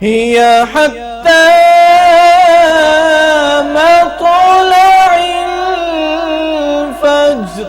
هي حتى مطلع الفجر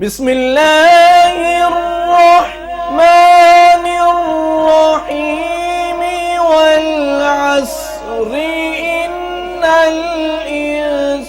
بسم الله الرحمن الرحيم والعصر إن الإنسان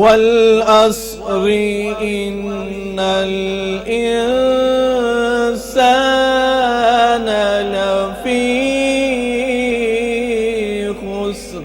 والعصر إن الإنسان لفي خسر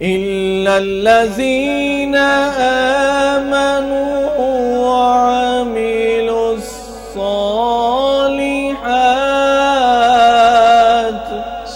إلا الذين آمنوا وعملوا الصالحات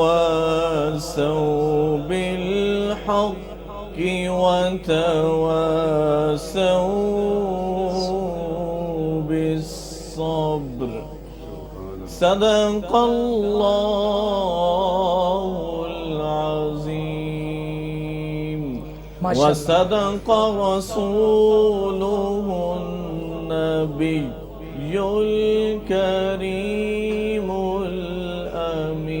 وتواصوا بالحق وتواصوا بالصبر صدق الله العظيم ما شاء الله. وصدق رسوله النبي الكريم الأمين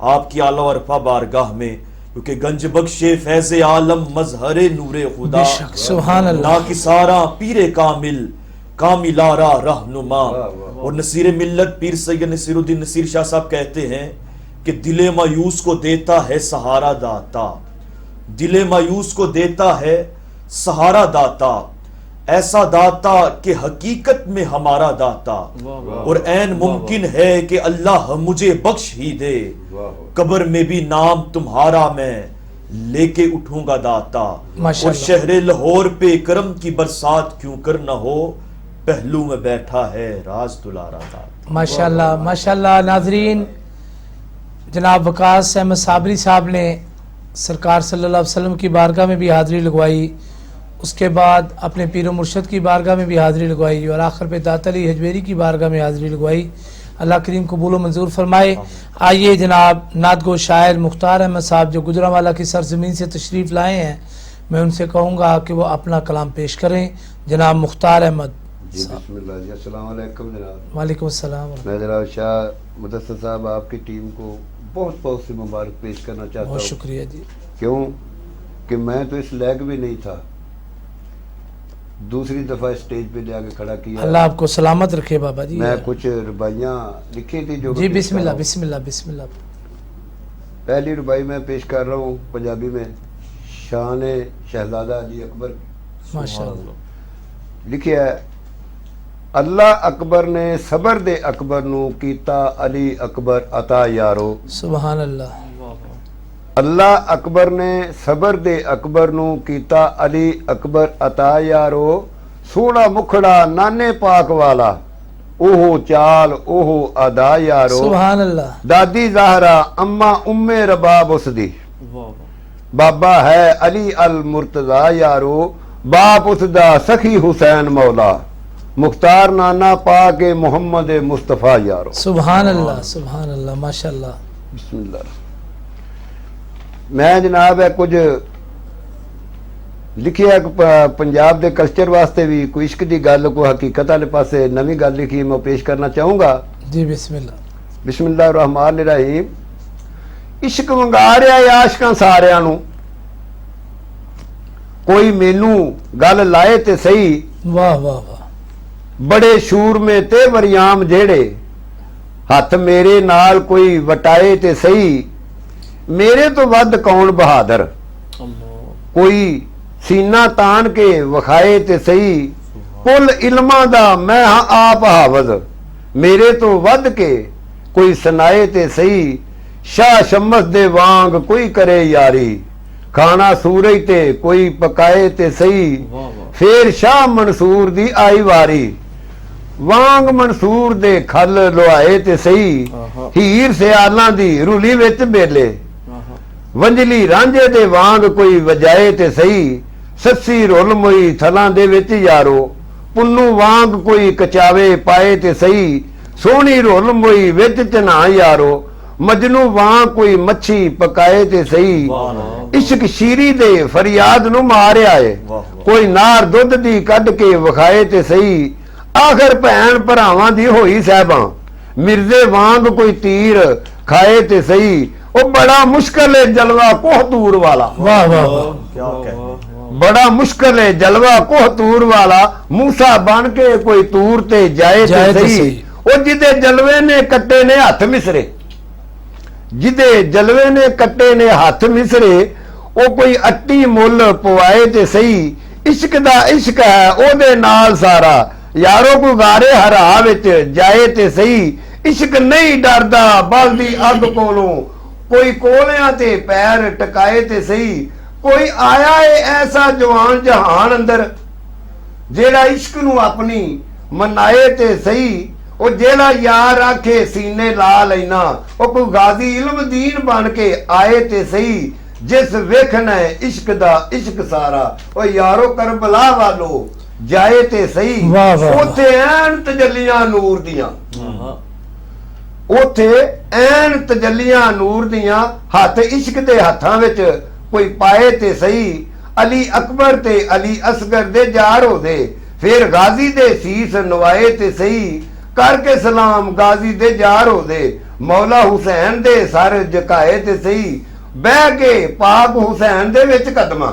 آپ کی اعلیٰ و عرفہ بارگاہ میں، کیونکہ گنج بخش فیض عالم مظہر نور خدا، بے شک سبحان اللہ، نا کسارا پیر کامل کاملارا رہنما۔ اور نصیر ملت پیر سید نصیر الدین نصیر شاہ صاحب کہتے ہیں کہ دل مایوس کو دیتا ہے سہارا داتا، دل مایوس کو دیتا ہے سہارا داتا، ایسا داتا کہ حقیقت میں ہمارا داتا، اور عین ممکن ہے کہ اللہ مجھے بخش ہی دے، قبر میں بھی نام تمہارا میں لے کے اٹھوں گا داتا، اور شہر لاہور پہ کرم کی برسات کیوں کر نہ ہو، پہلو میں بیٹھا ہے راز دلارا داتا۔ ماشاءاللہ ماشاءاللہ۔ ناظرین، جناب وقاص احمد صابری صاحب نے سرکار صلی اللہ علیہ وسلم کی بارگاہ میں بھی حاضری لگوائی، اس کے بعد اپنے پیر و مرشد کی بارگاہ میں بھی حاضری لگوائی، اور آخر پہ داتا علی حجویری کی بارگاہ میں حاضری لگوائی۔ اللہ کریم قبول و منظور فرمائے۔ آئیے جناب نعت گو شاعر مختار احمد صاحب جو گجرانوالہ کی سرزمین سے تشریف لائے ہیں، میں ان سے کہوں گا کہ وہ اپنا کلام پیش کریں۔ جناب مختار احمد جی بسم اللہ جی، السلام علیکم جناب۔ وعلیکم السلام۔ میں جناب شاہ مدثر صاحب آپ کی ٹیم کو بہت بہت سی مبارک پیش کرنا چاہتا بہت ہوں۔ شکریہ جی۔ کیوں کہ میں تو اس لائق بھی نہیں تھا، دوسری دفعہ اسٹیج پہ لے کے کھڑا کیا۔ اللہ آپ کو سلامت رکھے بابا جی۔ میں کچھ ربائیاں لکھی تھی جو جی بسم اللہ بسم اللہ بسم اللہ۔ پہلی ربائی میں پیش کر رہا ہوں پنجابی میں، شان شہزادہ علی اکبر، ماشاءاللہ۔ لکھیا ہے، اللہ اکبر نے صبر دے اکبر نو کیتا علی اکبر عطا یارو۔ سبحان اللہ۔ اللہ اکبر نے صبر دے اکبر نو کیتا علی اکبر عطا یارو، سونا مکھڑا نانے پاک والا، اوہو چال اوہو ادا یارو۔ سبحان اللہ۔ دادی زہرا اما ام رباب اس دی، بابا ہے علی المرتضی یارو، باپ اس دا سخی حسین مولا، مختار نانا پاک محمد مصطفیٰ یارو۔ سبحان اللہ سبحان اللہ ماشاءاللہ۔ بسم اللہ۔ میں جناب ہے کچھ لکھیا پنجاب دے کلچر واسطے بھی، کوئی عشق دی گل کو حقیقت والے پاسے نویں گل لکھی میں پیش کرنا چاہوں گا۔ جی بسم اللہ۔ بسم اللہ الرحمن الرحیم۔ عشق منگا رہا ہے عاشقاں ساریاں نو، کوئی مینو گل لائے تے صحیح، واہ واہ واہ۔ بڑے شور میں تے وریام جیڑے، ہاتھ میرے نال کوئی وٹائے تے صحیح، میرے تو ود کون بہادر، کوئی سینہ تان کے وکھائے تے صحیح، کل علماں دا میں ہاں آپ حافظ، میرے تو ود کے کوئی سنائے تے صحیح، شاہ شمس دے وانگ کوئی کرے یاری، کھانا سورج تے کوئی پکائے تے صحیح، پھر شاہ منصور دی آئی واری، وانگ منصور دے کھل لوائے تے صحیح، ہیر سیالاں دی رولی وچ بیلے، ونجلی رانجے دے وانگ کوئی وجائے تے صحیح، سسی رول موئی تھلاں دے وچ یارو، پنو وانگ کوئی کچاوے پائے تے صحیح، سونی رول موئی وچ چنا یارو، مجنو وانگ کوئی مچھی پکائے تے صحیح، عشق شیری دے فریاد نو ماریا ہے، کوئی نار دودھ دی کڈ کے وکھائے تے صحیح، آخر بھین بھراواں دی ہوئی صاحباں، مرزے وانگ کوئی تیر کھائے تے صحیح، وہ بڑا مشکل ہے جلوہ کوہ تور والا، واہ واہ واہ۔ کیا کہتے بڑا مشکل ہے جلوہ کوہ تور والا، موسیٰ بن کے کوئی تور تے جائے تے صحیح، وہ جدے جلوے نے کٹے نے ہاتھ مصرے، جدے جلوے نے کٹے نے ہاتھ مصرے، وہ کوئی اٹی مل پوائے تے صحیح، عشق دا عشق ہے او دے نال سارا، یارو کو غارے ہرا وچ جائے تے صحیح، عشق نہیں ڈردا بلدی اگ کولوں، کوئی کولیاں تے پیر ٹکائے تے صحیح، کوئی آیا ہے ایسا جوان جہان اندر، جیڑا عشق نو اپنی منائے تے صحیح، او جیڑا یار آکھے سینے لا لینا، او کوئی غازی علم دین بن کے آئے تے صحیح، جس ویکھنا ہے عشق دا عشق سارا، او یارو کربلا والو جائے تے صحیح، واہ واہ۔ اوتھے این تجلیاں نور دیاں، اوتھے این تجلیاں نور دیاں، ہاتھ عشق دے ہاتھاں وچ کوئی پائے تے صحیح، علی اکبر تے علی اصغر دے جار ہو دے، پھر غازی دے سیس نوائے تے صحیح، کر کے سلام غازی دے جار ہو دے، ਮੌਲਾ ਹੁਸੈਨ ਦੇ ਸਰ ਝੁਕਾਏ ਤੇ ਸਹੀ, ਬਹਿ ਕੇ ਪਾਕ ਹੁਸੈਨ ਦੇ ਵਿੱਚ ਕਦਮਾਂ,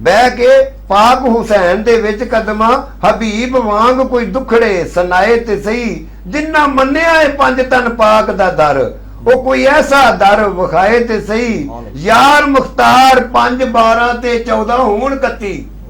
ਬਹਿ ਕੇ ਪਾਕ ਹੁਸੈਨ ਦੇ ਵਿੱਚ ਕਦਮਾਂ, ਹਬੀਬ ਵਾਂਗ ਕੋਈ ਦੁਖੜੇ ਸੁਨਾਏ ਤੇ ਸਹੀ, ਜਿੰਨਾ ਮੰਨਿਆ ਏ ਪੰਜ ਤਨ ਪਾਕ ਦਾ ਦਰ, ਉਹ ਕੋਈ ਐਸਾ ਦਰ ਵਿਖਾਏ ਤੇ ਸਹੀ, ਯਾਰ ਮੁਖਤਾਰ 5 12 ਤੇ 14 ਹੋਣ 31,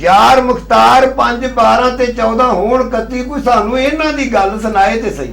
ਯਾਰ ਮੁਖਤਾਰ 5 12 ਤੇ 14 ਹੋਣ 31, ਕੋਈ ਸਾਨੂੰ ਇਹਨਾਂ ਦੀ ਗੱਲ ਸੁਣਾਏ ਤੇ ਸਹੀ।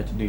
HD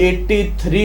83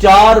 4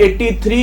83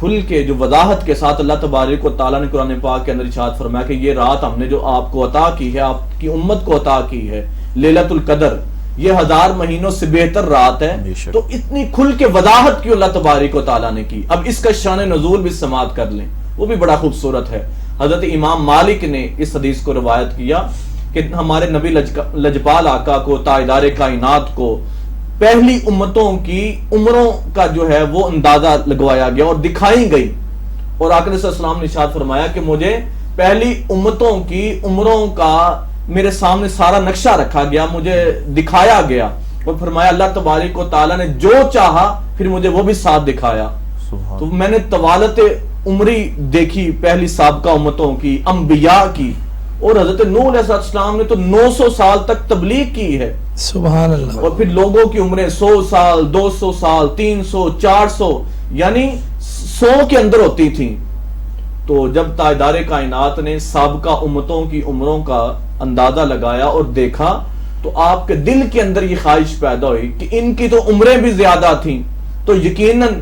کھل کے جو وضاحت کے ساتھ اللہ تبارک و تعالیٰ نے قرآن پاک کے اندر ارشاد فرمایا کہ یہ رات ہم نے جو آپ کو عطا کی ہے، آپ کی امت کو عطا کی ہے، لیلۃ القدر، یہ 1000 مہینوں سے بہتر رات ہے. تو اتنی کھل کے وضاحت کیوں اللہ تبارک و تعالیٰ نے کی. اب اس کا شان نزول بھی سماعت کر لیں، وہ بھی بڑا خوبصورت ہے. حضرت امام مالک نے اس حدیث کو روایت کیا کہ ہمارے نبی لجپال آقا کو، تاجدار کائنات کو، پہلی امتوں کی عمروں کا جو ہے وہ اندازہ لگوایا گیا اور دکھائی گئی. اور آقا صلی اللہ علیہ وسلم نے ارشاد فرمایا کہ مجھے پہلی امتوں کی عمروں کا میرے سامنے سارا نقشہ رکھا گیا، مجھے دکھایا گیا، اور فرمایا اللہ تبارک و تعالیٰ نے جو چاہا پھر مجھے وہ بھی ساتھ دکھایا. تو میں نے طوالت عمری دیکھی پہلی سابقہ امتوں کی، انبیاء کی. اور حضرت نوح علیہ السلام نے تو 900 سال تک تبلیغ کی ہے. سبحان اللہ. اور پھر لوگوں کی عمریں 100 سال، 200 سال، 300، 400، یعنی 100 کے اندر ہوتی تھیں. تو جب تاجدار کائنات نے سابقہ امتوں کی عمروں کا اندازہ لگایا اور دیکھا تو آپ کے دل کے اندر یہ خواہش پیدا ہوئی کہ ان کی تو عمریں بھی زیادہ تھیں، تو یقیناً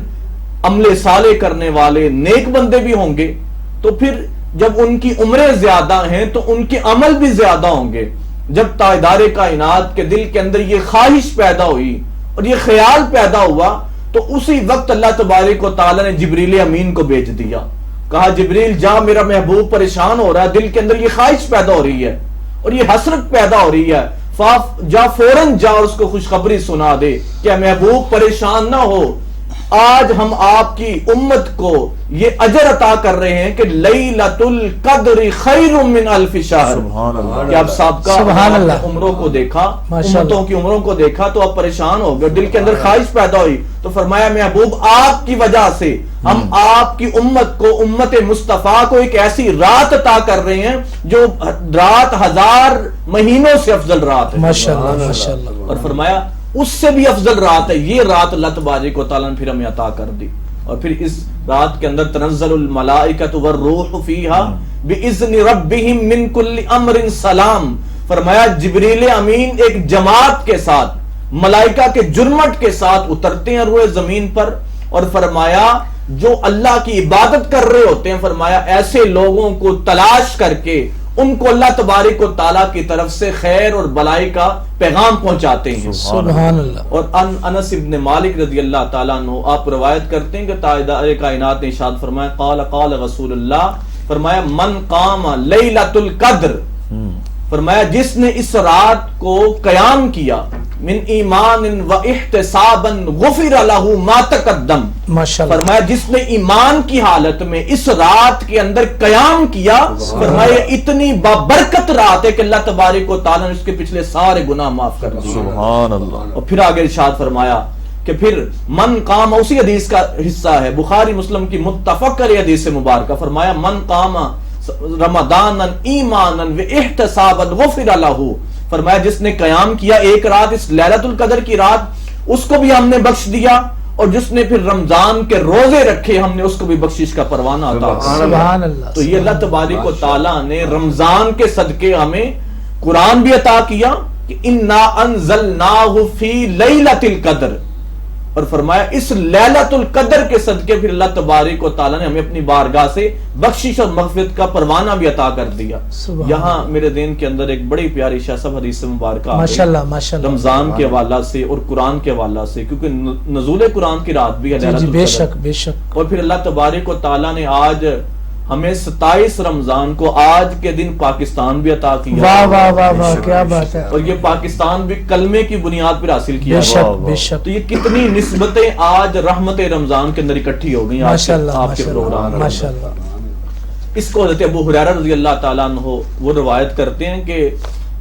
عمل صالح کرنے والے نیک بندے بھی ہوں گے. تو پھر جب ان کی عمریں زیادہ ہیں تو ان کے عمل بھی زیادہ ہوں گے. جب تاجدار کائنات کے دل کے اندر یہ خواہش پیدا ہوئی اور یہ خیال پیدا ہوا تو اسی وقت اللہ تبارک و تعالیٰ نے جبریل امین کو بھیج دیا. کہا جبریل جا، میرا محبوب پریشان ہو رہا ہے، دل کے اندر یہ خواہش پیدا ہو رہی ہے اور یہ حسرت پیدا ہو رہی ہے، جا فوراً جا اور اس کو خوشخبری سنا دے کہ محبوب پریشان نہ ہو، آج ہم آپ کی امت کو یہ اجر عطا کر رہے ہیں کہ لیلۃ القدر خیر من الف شہر. کہ اب سابقہ عمروں کو دیکھا، امتوں کی عمروں کو دیکھا تو اب پریشان ہو گئے، دل کے اندر خواہش پیدا ہوئی. تو فرمایا محبوب آپ کی وجہ سے ہم آپ کی امت کو، امت مصطفیٰ کو ایک ایسی رات عطا کر رہے ہیں جو رات 1000 مہینوں سے افضل رات ہے. ماشاءاللہ ماشاءاللہ. اور فرمایا اس سے بھی افضل رات ہے یہ رات، اللہ تبارک و تعالیٰ نے پھر ہمیں عطا کر دی. اور پھر اس رات کے اندر تنزل الملائکۃ والروح فیہا باذن ربہم من کل امر سلام. فرمایا جبریل امین ایک جماعت کے ساتھ، ملائکہ کے جرمٹ کے ساتھ اترتے ہیں روئے زمین پر. اور فرمایا جو اللہ کی عبادت کر رہے ہوتے ہیں، فرمایا ایسے لوگوں کو تلاش کر کے ان کو اللہ تبارک و تعالیٰ کی طرف سے خیر اور بلائی کا پیغام پہنچاتے ہیں. سبحان اللہ. اور انس ابن مالک رضی اللہ تعالیٰ عنہ آپ روایت کرتے ہیں کہ تاجدار کائنات نے ارشاد فرمایا قال رسول اللہ، فرمایا من قام لیلۃ القدر، فرمایا جس نے اس رات کو قیام کیا، من ایمان و احتسابا غفر له ما تقدم. فرمایا جس نے ایمان کی حالت میں اس رات کے اندر قیام کیا، فرمایا اتنی بابرکت رات ہے کہ اللہ تبارک و تعالیٰ نے اس کے پچھلے سارے گناہ معاف کر دیے. سبحان اللہ. اور پھر آگے ارشاد فرمایا کہ پھر من قام، اسی حدیث کا حصہ ہے، بخاری مسلم کی متفق علیہ حدیث مبارکہ. فرمایا من قام رمضان ایمانا و احتسابا غفر له. فرمایا جس نے قیام کیا ایک رات، اس لیلۃ القدر کی رات، اس کو بھی ہم نے بخش دیا. اور جس نے پھر رمضان کے روزے رکھے ہم نے اس کو بھی بخشش کا پروانہ عطا کیا. سبحان اللہ. تو یہ اللہ تبارک و تعالیٰ نے رمضان کے صدقے ہمیں قرآن بھی عطا کیا کہ انا انزلناہ فی لیلۃ القدر. اور فرمایا اس لیلۃ القدر کے صدقے پھر اللہ تبارک و تعالیٰ نے ہمیں اپنی بارگاہ سے بخشش اور مغفرت کا پروانہ بھی عطا کر دیا. یہاں میرے دین کے اندر ایک بڑی پیاری شاہ صاحب حدیث مبارکہ ماشاءاللہ ماشاءاللہ رمضان کے حوالہ سے اور قرآن کے حوالہ سے، کیونکہ نزول قرآن کی رات بھی ہے لیلۃ القدر. بے شک بے شک. اور پھر اللہ تبارک و تعالیٰ نے آج ہمیں 27 رمضان کو آج کے دن پاکستان بھی عطا کیا. واہ واہ واہ واہ کیا بات ہے. اور یہ پاکستان بھی کلمے کی بنیاد پر حاصل کیا. بے شک بے شک. تو یہ کتنی نسبتیں آج رحمت رمضان کے اندر اکٹھی ہو گئی آپ کے پروگرام. ماشاءاللہ. اس کو حضرت ابو ہریرہ رضی اللہ تعالیٰ عنہ وہ روایت کرتے ہیں کہ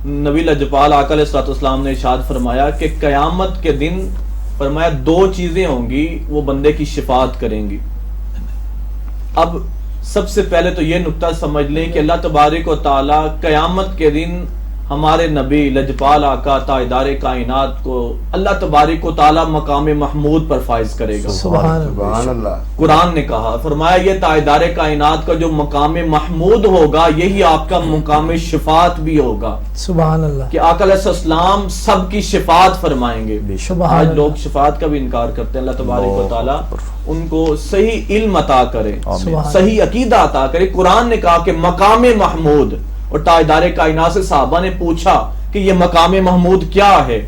نبی لجپال آقا علیہ السلام نے ارشاد فرمایا کہ قیامت کے دن فرمایا 2 چیزیں ہوں گی وہ بندے کی شفاعت کریں گی. اب سب سے پہلے تو یہ نقطہ سمجھ لیں کہ اللہ تبارک و تعالیٰ قیامت کے دن ہمارے نبی لجپال آقا تاجدار کائنات کو اللہ تبارک و تعالی مقام محمود پر فائز کرے گا. سبحان اللہ. قرآن نے کہا، فرمایا یہ تاجدار کائنات کا جو مقام محمود ہوگا یہی آپ کا مقام شفاعت بھی ہوگا. سبحان اللہ. کہ آقا علیہ السلام سب کی شفاعت فرمائیں گے. سبحان آج لوگ شفاعت کا بھی انکار کرتے ہیں. اللہ تبارک و تعالی ان کو صحیح علم عطا کرے، صحیح عقیدہ عطا کرے. قرآن نے کہا کہ مقام محمود، اور تاجدار کائنات سے صحابہ نے پوچھا کہ یہ مقام محمود کیا ہے؟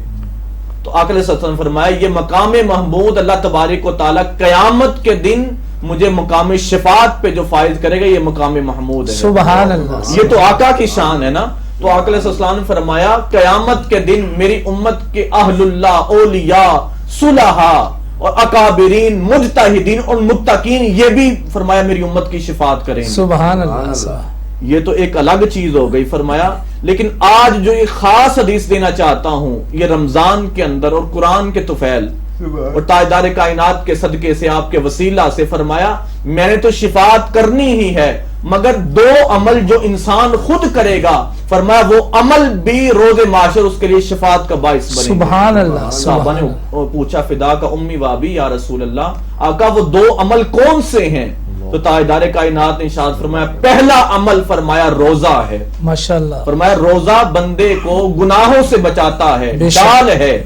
تو آقا علیہ السلام نے فرمایا یہ مقام محمود اللہ تبارک و تعالی قیامت کے دن مجھے مقام شفاعت پہ جو فائز کرے گا یہ مقام محمود ہے. سبحان اللہ. یہ تو آقا کی شان ہے نا. تو آقا علیہ السلام نے فرمایا قیامت کے دن میری امت کے اہل اللہ، اولیاء، صلحاء اور اکابرین، مجتہدین اور متقین یہ بھی فرمایا میری امت کی شفاعت کریں گے. سبحان اللہ. یہ تو ایک الگ چیز ہو گئی. فرمایا لیکن آج جو یہ خاص حدیث دینا چاہتا ہوں یہ رمضان کے اندر اور قرآن کے طفیل اور تاجدار کائنات کے صدقے سے آپ کے وسیلہ سے، فرمایا میں نے تو شفاعت کرنی ہی ہے مگر دو عمل جو انسان خود کرے گا، فرمایا وہ عمل بھی روز معاشر اس کے لیے شفاعت کا باعث بنے. سبحان اللہ. صحابہ نے پوچھا فدا کا امی وابی یا رسول اللہ، آقا وہ دو عمل کون سے ہیں؟ تو تاجدار کائنات نے ارشاد فرمایا پہلا عمل فرمایا روزہ ہے. ماشاءاللہ. فرمایا روزہ بندے کو گناہوں سے بچاتا ہے، ڈال ہے،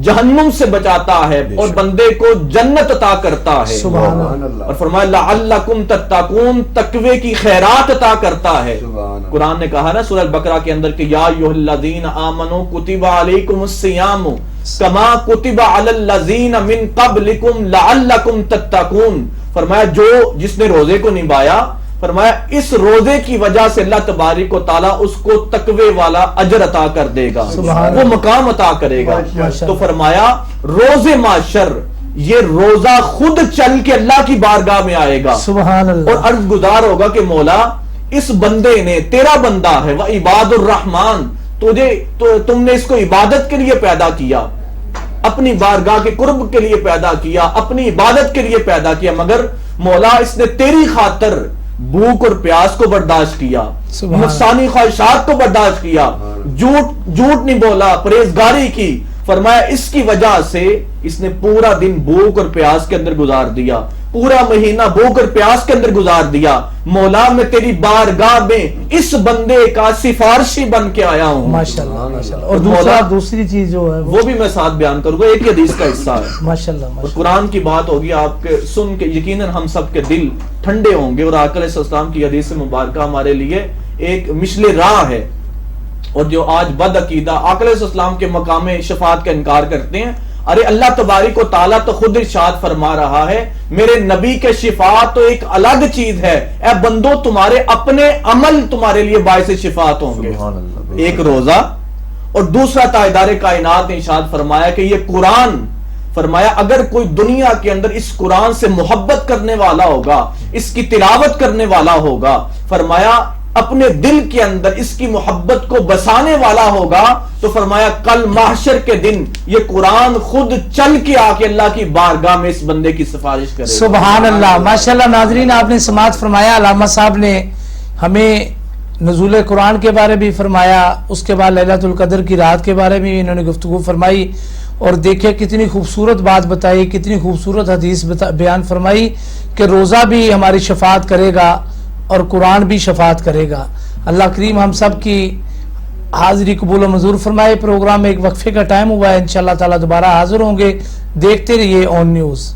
جہنم سے بچاتا ہے اور بندے کو جنت عطا کرتا ہے. سبحان اللہ. اور فرمایا لعلکم تتقون، تقوی کی خیرات عطا کرتا ہے. قرآن نے کہا نا سورہ البقرہ کے اندر کہ یا ایھا الذین آمنوا کتب علیکم الصیام کما کتب علی الذین من قبلکم لعلکم تتقون. فرمایا جس نے روزے کو نبھایا، فرمایا اس روزے کی وجہ سے اللہ تبارک و تعالیٰ اس کو تقوی والا اجر عطا کر دے گا، وہ مقام عطا کرے گا. تو فرمایا روز معاشر یہ روزہ خود چل کے اللہ کی بارگاہ میں آئے گا سبحان اللہ. اور عرض گزار ہوگا کہ مولا اس بندے نے، تیرا بندہ ہے، وہ عباد الرحمن، تم نے اس کو عبادت کے لیے پیدا کیا، اپنی بارگاہ کے قرب کے لیے پیدا کیا، اپنی عبادت کے لیے پیدا کیا، مگر مولا اس نے تیری خاطر بھوک اور پیاس کو برداشت کیا، نفسانی خواہشات کو برداشت کیا، جھوٹ نہیں بولا، پرہیزگاری کی. فرمایا اس کی وجہ سے اس نے پورا دن بھوک اور پیاس کے اندر گزار دیا، پورا مہینہ بھوک اور پیاس کے اندر گزار دیا. مولا میں تیری بارگاہ میں اس بندے کا سفارشی بن کے آیا ہوں. ماشاءاللہ ماشاءاللہ. اور دوسری چیز جو ہے وہ بھی میں ساتھ بیان کروں گا، ایک حدیث کا حصہ ہے. ماشاءاللہ. اور قرآن کی بات ہوگی آپ کے سن کے یقیناً ہم سب کے دل ٹھنڈے ہوں گے. اور آقا علیہ السلام کی حدیث مبارکہ ہمارے لیے ایک مشل راہ ہے. اور جو آج بد عقیدہ آقا علیہ السلام کے مقام شفاعت کا انکار کرتے ہیں، ارے اللہ تبارک و تعالیٰ تو خود ارشاد فرما رہا ہے میرے نبی کے شفاعت تو ایک الگ چیز ہے. اے بندو تمہارے اپنے عمل تمہارے لیے باعث شفاعت ہوں گے. ایک روزہ اور دوسرا تاجدار کائنات نے ارشاد فرمایا کہ یہ قرآن، فرمایا اگر کوئی دنیا کے اندر اس قرآن سے محبت کرنے والا ہوگا، اس کی تلاوت کرنے والا ہوگا، فرمایا اپنے دل کے اندر اس کی محبت کو بسانے والا ہوگا، تو فرمایا کل محشر کے دن یہ قرآن خود چل کے آ کے اللہ کی بارگاہ میں اس بندے کی سفارش کرے. سبحان اللہ. ماشاءاللہ. ناظرین آپ نے سماعت فرمایا، علامہ صاحب نے ہمیں نزول قرآن کے بارے بھی فرمایا، اس کے بعد لیلۃ القدر کی رات کے بارے میں انہوں نے گفتگو فرمائی، اور دیکھیں کتنی خوبصورت بات بتائی، کتنی خوبصورت حدیث بیان فرمائی کہ روزہ بھی ہماری شفاعت کرے گا اور قرآن بھی شفاعت کرے گا. اللہ کریم ہم سب کی حاضری قبول و منظور فرمائے. پروگرام میں ایک وقفے کا ٹائم ہوا ہے، انشاءاللہ تعالی دوبارہ حاضر ہوں گے. دیکھتے رہیے آن نیوز.